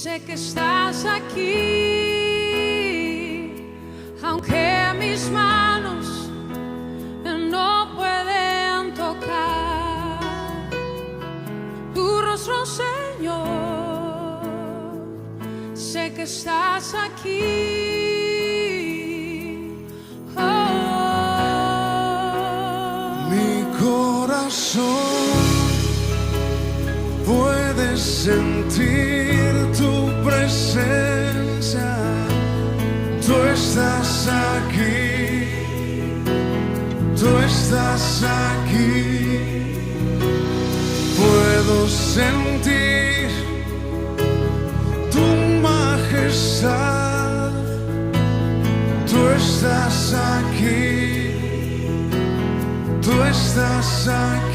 Sé que estás aquí, aunque mis manos no pueden tocar tu rostro, Señor. Sé que estás aquí. Mi corazón puede sentir tu presencia. Tú estás aquí, tú estás aquí. Puedo sentir tu majestad. Tú estás aquí, tú estás aquí.